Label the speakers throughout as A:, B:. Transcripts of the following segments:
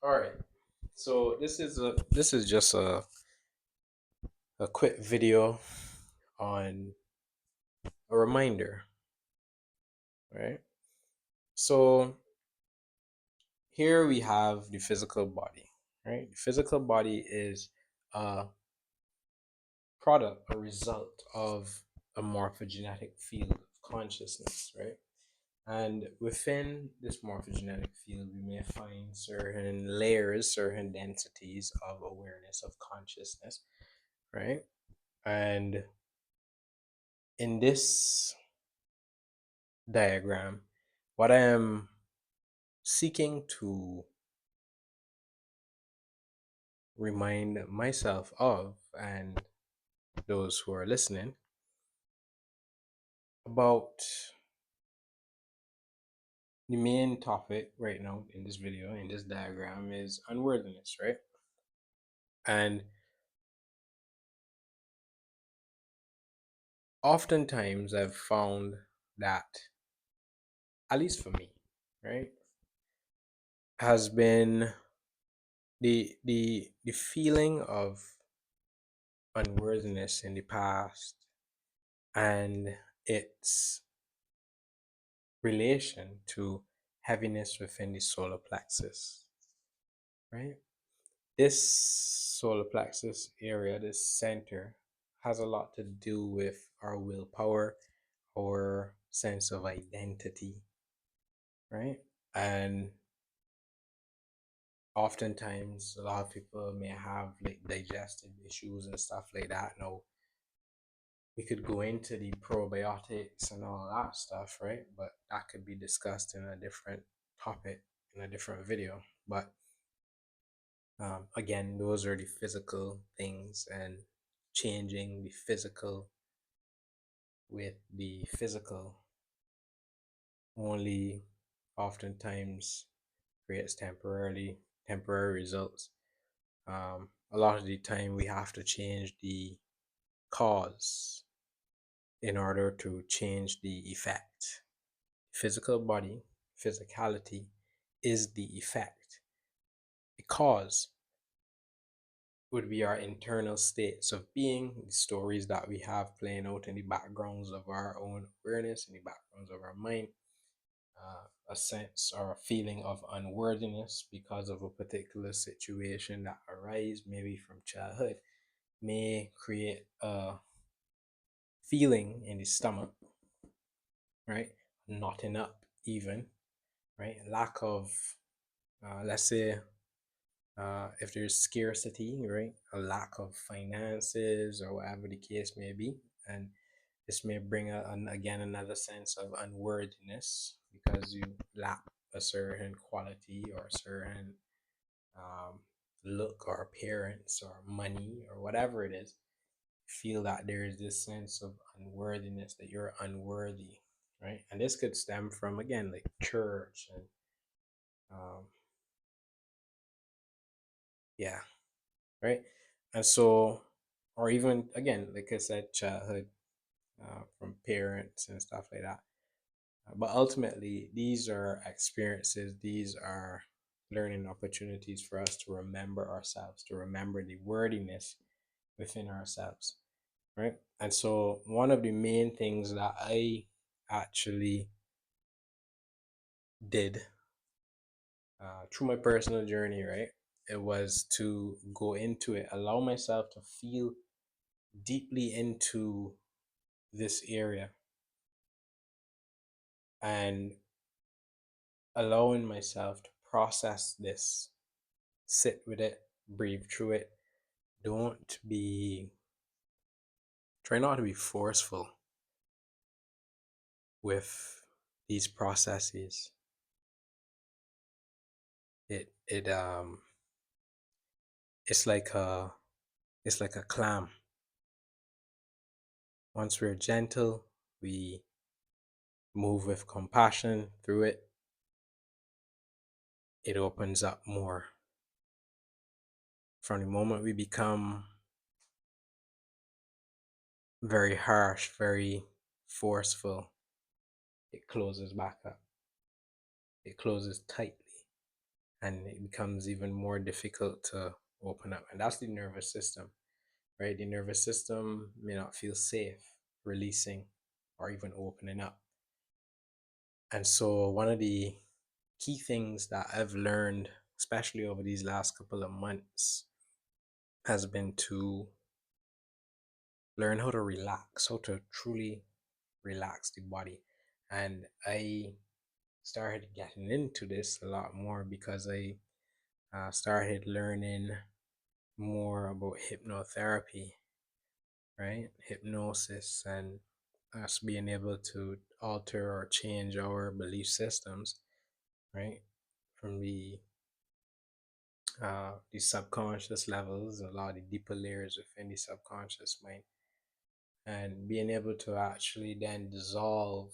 A: All right. So this is just a quick video on a reminder, right? So here we have the physical body, right? The physical body is a product, a result of a morphogenetic field of consciousness, right? And within this morphogenetic field, we may find certain layers, certain densities of awareness of consciousness, right? And in this diagram, what I am seeking to remind myself of and those who are listening about the main topic right now in this video, in this diagram, is unworthiness, right? And oftentimes I've found that, at least for me, right, has been the feeling of unworthiness in the past and its relation to heaviness within the solar plexus, right? This solar plexus area, this center, has a lot to do with our willpower, our sense of identity, right? And oftentimes, a lot of people may have like digestive issues and stuff like that. Now, we could go into the probiotics and all that stuff, right? But that could be discussed in a different topic in a different video. But again, those are the physical things, and changing the physical with the physical only oftentimes creates temporary results. A lot of the time, we have to change the cause in order to change the effect. Physical body, physicality is the effect. The cause would be our internal states of being, the stories that we have playing out in the backgrounds of our own awareness, in the backgrounds of our mind, a sense or a feeling of unworthiness because of a particular situation that arises, maybe from childhood, may create a feeling in the stomach, right? Knotting up, even, right? Lack of, let's say, if there's scarcity, right? A lack of finances or whatever the case may be. And this may bring again another sense of unworthiness because you lack a certain quality or a certain um, look or appearance or money or whatever it is. Feel that there is this sense of unworthiness, that you're unworthy, right? And this could stem from, again, like church and um, yeah, right? And so, or even again, like I said, childhood, from parents and stuff like that. But ultimately, these are experiences, these are learning opportunities for us to remember ourselves, to remember the worthiness within ourselves, right? And so, one of the main things that I actually did through my personal journey, right, it was to go into it, allow myself to feel deeply into this area, and allowing myself to process this, sit with it, breathe through it. Don't be, try not to be forceful with these processes. It it's like a clam. Once we're gentle, we move with compassion through it, it opens up more. From the moment we become very harsh, very forceful, it closes back up. It closes tightly. and it becomes even more difficult to open up. And that's the nervous system, right? The nervous system may not feel safe releasing or even opening up. And so, one of the key things that I've learned, especially over these last couple of months, has been to learn how to relax, how to truly relax the body. And I started getting into this a lot more because I started learning more about hypnotherapy, right? Hypnosis, and us being able to alter or change our belief systems, right? From the subconscious levels, a lot of the deeper layers within the subconscious mind, and being able to actually then dissolve,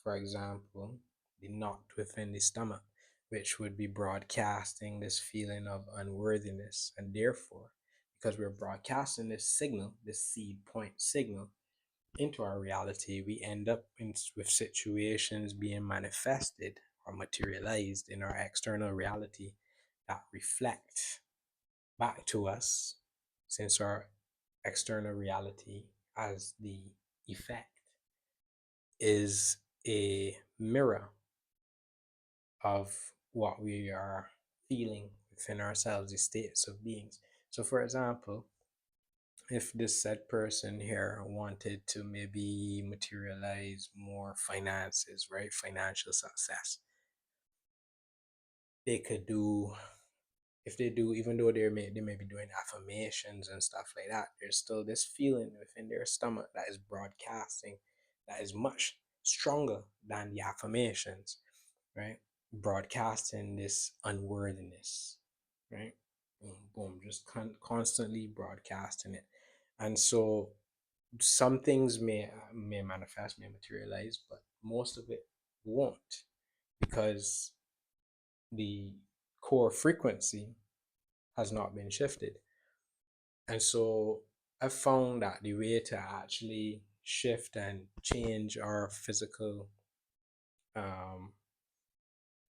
A: for example, the knot within the stomach, which would be broadcasting this feeling of unworthiness. And therefore, because we're broadcasting this signal, this seed point signal, into our reality, we end up with situations being manifested or materialized in our external reality that reflect back to us, since our external reality as the effect is a mirror of what we are feeling within ourselves, the states of beings. So, for example, if this said person here wanted to maybe materialize more finances, right? Financial success, they could do, if they do, even though they may be doing affirmations and stuff like that, there's still this feeling within their stomach that is broadcasting, that is much stronger than the affirmations, right? Broadcasting this unworthiness, right? Boom, boom, just constantly broadcasting it. And so some things may manifest, may materialize, but most of it won't, because the core frequency has not been shifted. And so I found that the way to actually shift and change our physical um,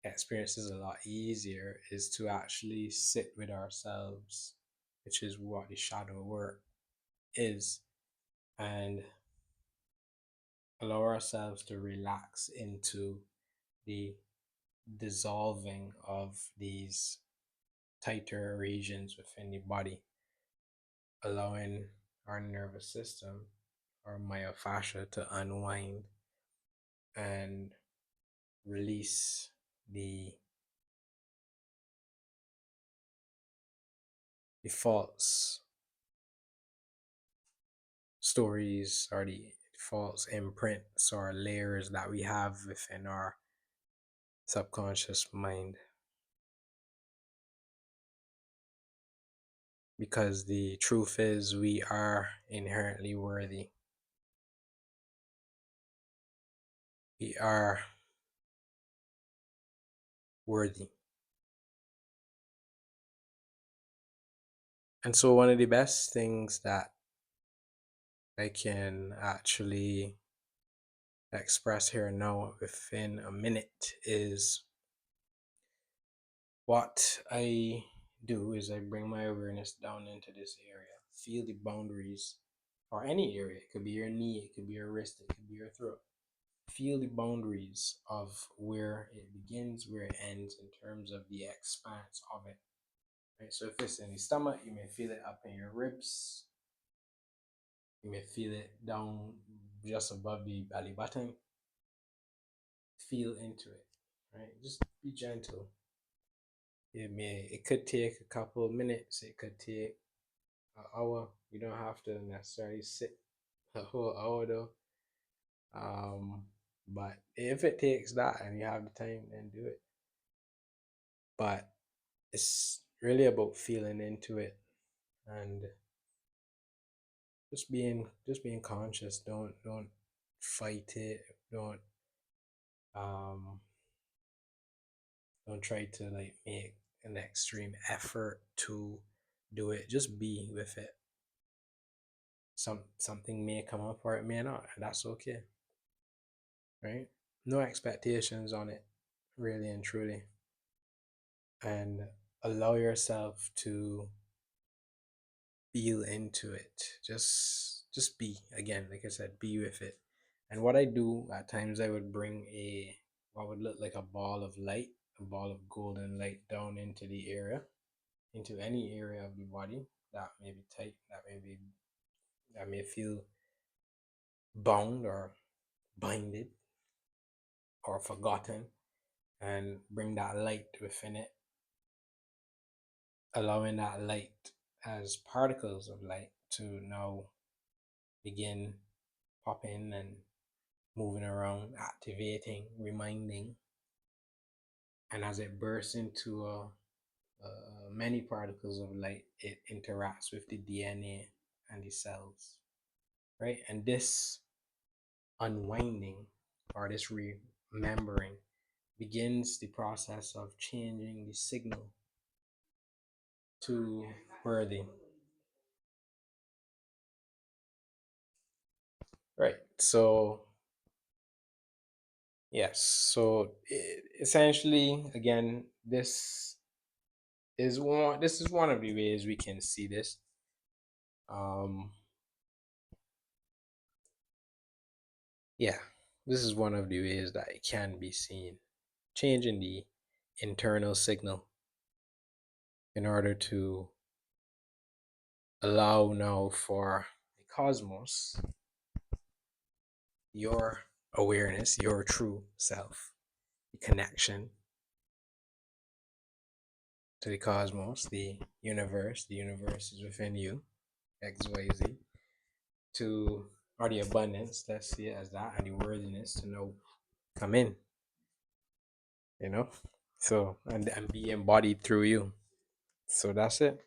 A: experiences a lot easier is to actually sit with ourselves, which is what the shadow work is, and allow ourselves to relax into the dissolving of these tighter regions within the body, allowing our nervous system, our myofascia, to unwind and release the false stories or the false imprints or layers that we have within our subconscious mind. Because the truth is, we are inherently worthy. We are worthy. And so, one of the best things that I can actually express here now within a minute is, what I do is I bring my awareness down into this area, feel the boundaries, or any area. It could be your knee, it could be your wrist, it could be your throat. Feel the boundaries of where it begins, where it ends, in terms of the expanse of it. Right? So if it's in the stomach, you may feel it up in your ribs. You may feel it down just above the belly button. Feel into it, right? Just be gentle. It could take a couple of minutes. It could take an hour. You don't have to necessarily sit a whole hour though. But if it takes that and you have the time, then do it. But it's really about feeling into it and just being conscious. Don't fight it. Um don't try to like make an extreme effort to do it. Just be with it. Something may come up or it may not, and that's okay, right? No expectations on it, really and truly. and allow yourself to feel into it. Just be, again, like I said, be with it. And what I do at times, I would bring a what would look like a ball of light, a ball of golden light down into the area, into any area of the body that may be tight, that may feel bound or binded or forgotten, and bring that light within it, allowing that light as particles of light to now begin popping and moving around, activating, reminding. And as it bursts into many particles of light, it interacts with the DNA and the cells, right? And this unwinding or this remembering begins the process of changing the signal to worthy. Right. So, yes. So essentially, again, this is one of the ways we can see this. Um, yeah, this is one of the ways that it can be seen. Changing the internal signal in order to allow now for the cosmos, your awareness, your true self, the connection to the cosmos, the universe is within you, XYZ, to, or the abundance, let's see it as that, and the worthiness to know, come in, you know? So, and be embodied through you. So that's it.